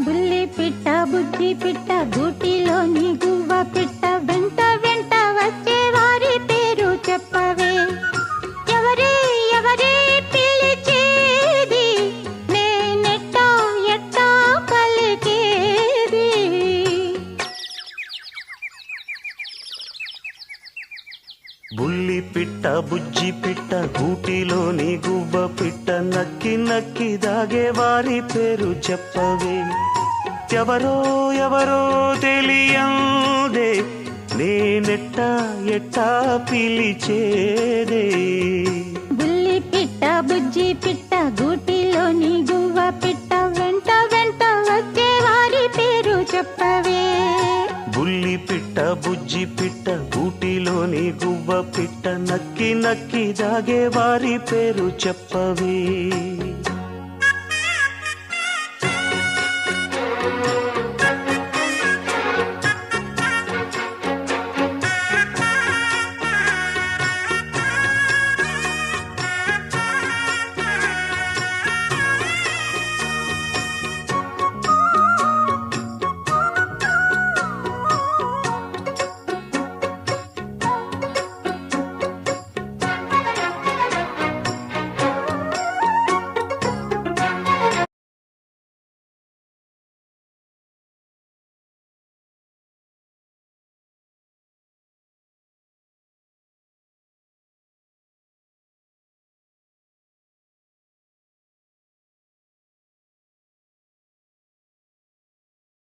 బుల్లి పిట్ట బుజ్జి పిట్ట గూటిలోని గువ్వ పిట్ట వెంట వెంట వచ్చే వారి పేరు చెప్పవే. ఎవరే ఎవరే పిలిచేది, నేనెట్టా ఎట్టా పలికేది. బుల్లి పిట్ట బుజ్జి పిట్ట గూటిలోని గువ్వ పిట్ట నక్కి నక్కి దాగే వారి పేరు చెప్పవే. ఎవరో ఎవరో తెలియందే, నేనెట్టా ఎట్టా పిలిచేదే. బుల్లి పిట్ట బుజ్జి పిట్ట గూటిలోని గువ్వ పిట్ట వెంట వెంట వచ్చే వారి పేరు చెప్పవే. బుల్లి పిట్ట బుజ్జి పిట్ట గూటిలోని గువ్వ పిట్ట నక్కి నక్కి దాగే వారి పేరు చెప్పవే.